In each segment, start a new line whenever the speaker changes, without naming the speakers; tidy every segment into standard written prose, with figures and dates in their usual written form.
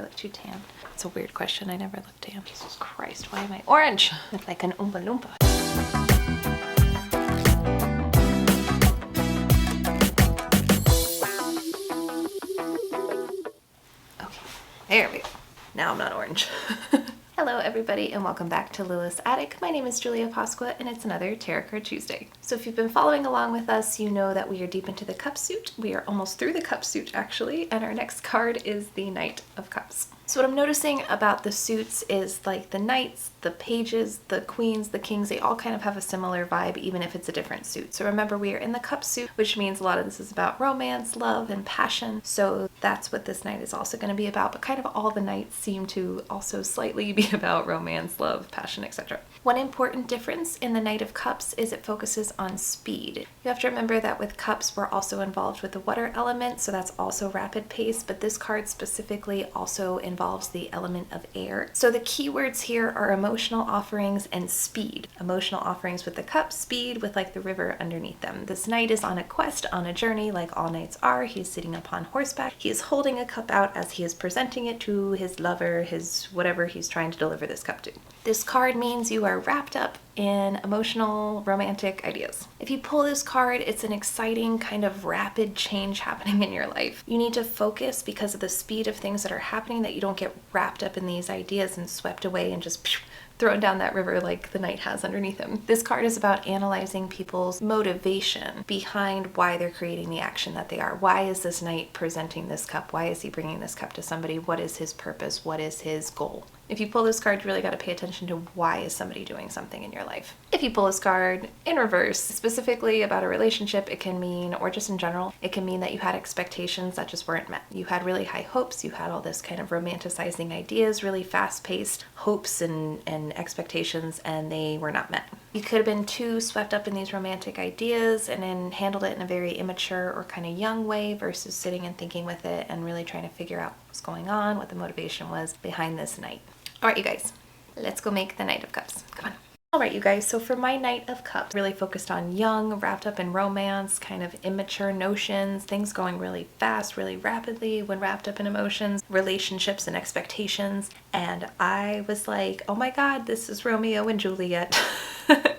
I look too tan? It's a weird question. I never look tan. Jesus Christ, why am I orange? I look like an Oompa Loompa. Okay, there we go. Now I'm not orange. Hello everybody and welcome back to Lilith's Attic. My name is Julia Pasqua and it's another Tarot Card Tuesday. So if you've been following along with us, you know that we are deep into the cup suit. We are almost through the cup suit actually, and our next card is the Knight of Cups. So what I'm noticing about the suits is like the knights, the pages, the queens, the kings, they all kind of have a similar vibe even if it's a different suit. So remember, we are in the cup suit, which means a lot of this is about romance, love, and passion. So that's what this night is also going to be about, but kind of all the nights seem to also slightly be about romance, love, passion, etc. One important difference in the Knight of Cups is it focuses on speed. You have to remember that with cups, we're also involved with the water element, so that's also rapid pace, but this card specifically also involves the element of air. So the keywords here are emotional offerings and speed. Emotional offerings with the cup, speed with like the river underneath them. This knight is on a quest, on a journey, like all knights are. He's sitting upon horseback. He is holding a cup out as he is presenting it to his lover, his whatever he's trying to deliver this cup to. This card means you are wrapped up in emotional, romantic ideas. If you pull this card, it's an exciting kind of rapid change happening in your life. You need to focus because of the speed of things that are happening, that you don't get wrapped up in these ideas and swept away and just thrown down that river like the knight has underneath him. This card is about analyzing people's motivation behind why they're creating the action that they are. Why is this knight presenting this cup? Why is he bringing this cup to somebody? What is his purpose? What is his goal? If you pull this card, you really got to pay attention to why is somebody doing something in your life. If you pull this card in reverse, specifically about a relationship, it can mean, or just in general, it can mean that you had expectations that just weren't met. You had really high hopes, you had all this kind of romanticizing ideas, really fast-paced hopes and expectations, and they were not met. You could have been too swept up in these romantic ideas and then handled it in a very immature or kind of young way versus sitting and thinking with it and really trying to figure out what was going on, what the motivation was behind this night. All right, you guys, let's go make the Knight of Cups. Come on. All right, you guys, so for my Knight of Cups, really focused on young, wrapped up in romance, kind of immature notions, things going really fast, really rapidly when wrapped up in emotions, relationships and expectations. And I was like, oh my God, this is Romeo and Juliet.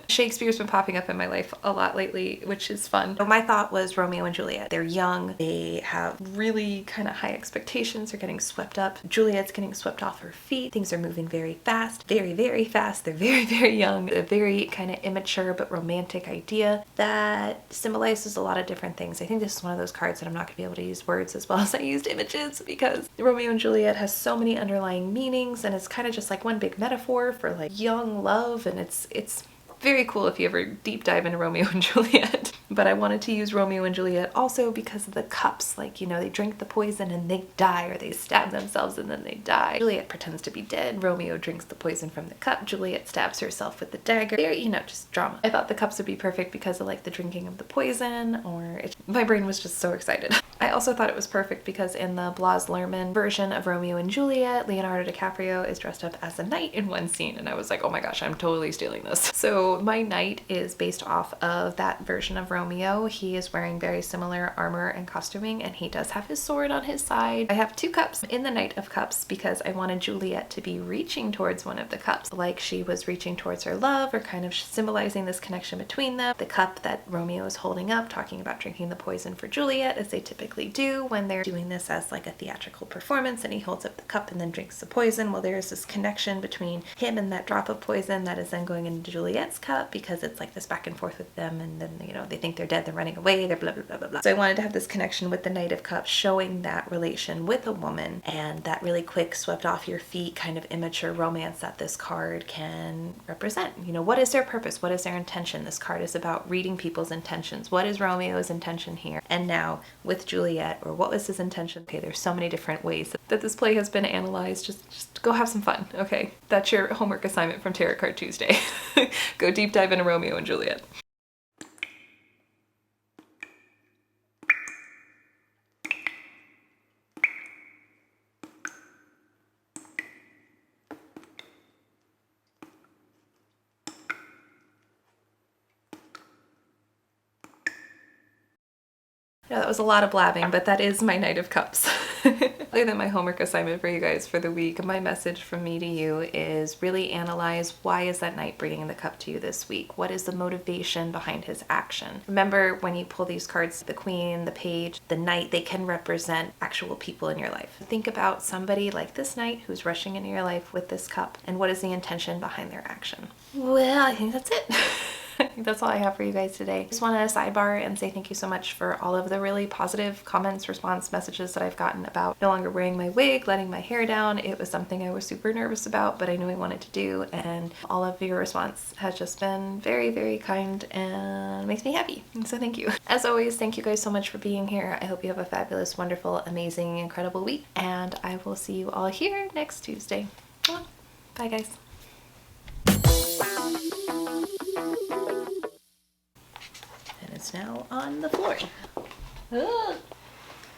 Shakespeare's been popping up in my life a lot lately, which is fun. So my thought was Romeo and Juliet. They're young, they have really kind of high expectations, they're getting swept up. Juliet's getting swept off her feet. Things are moving very fast, very, very fast. They're very, very young. A very kind of immature but romantic idea that symbolizes a lot of different things. I think this is one of those cards that I'm not going to be able to use words as well as I used images, because Romeo and Juliet has so many underlying meanings and it's kind of just like one big metaphor for like young love, and it's very cool if you ever deep dive into Romeo and Juliet. But I wanted to use Romeo and Juliet also because of the cups. Like, you know, they drink the poison and they die, or they stab themselves and then they die. Juliet pretends to be dead. Romeo drinks the poison from the cup. Juliet stabs herself with the dagger. Very, you know, just drama. I thought the cups would be perfect because of like the drinking of the poison, my brain was just so excited. I also thought it was perfect because in the Blas Luhrmann version of Romeo and Juliet, Leonardo DiCaprio is dressed up as a knight in one scene, and I was like, oh my gosh, I'm totally stealing this. So my knight is based off of that version of Romeo. He is wearing very similar armor and costuming, and he does have his sword on his side. I have two cups in the Knight of Cups because I wanted Juliet to be reaching towards one of the cups, like she was reaching towards her love, or kind of symbolizing this connection between them. The cup that Romeo is holding up, talking about drinking the poison for Juliet, as they typically do when they're doing this as like a theatrical performance, and he holds up the cup and then drinks the poison. Well, there's this connection between him and that drop of poison that is then going into Juliet's cup, because it's like this back and forth with them, and then, you know, they think they're dead, they're running away, they're blah blah blah blah blah. So I wanted to have this connection with the Knight of Cups, showing that relation with a woman and that really quick, swept off your feet kind of immature romance that this card can represent. You know, what is their purpose? What is their intention? This card is about reading people's intentions. What is Romeo's intention here? And now with Juliet, or what was his intention? Okay, there's so many different ways that this play has been analyzed. Just go have some fun, okay? That's your homework assignment from Tarot Card Tuesday. Go deep dive into Romeo and Juliet. Yeah, that was a lot of blabbing, but that is my Knight of Cups. Other than my homework assignment for you guys for the week, my message from me to you is really analyze, why is that knight bringing the cup to you this week? What is the motivation behind his action? Remember, when you pull these cards, the queen, the page, the knight, they can represent actual people in your life. Think about somebody like this knight who's rushing into your life with this cup, and what is the intention behind their action? Well, I think that's it. I think that's all I have for you guys today. Just want to sidebar and say thank you so much for all of the really positive comments, response messages that I've gotten about no longer wearing my wig, letting my hair down. It was something I was super nervous about, but I knew I wanted to do, and all of your response has just been very, very kind and makes me happy. So thank you. As always, thank you guys so much for being here. I hope you have a fabulous, wonderful, amazing, incredible week, and I will see you all here next Tuesday. Bye, guys. And it's now on the floor. Ugh.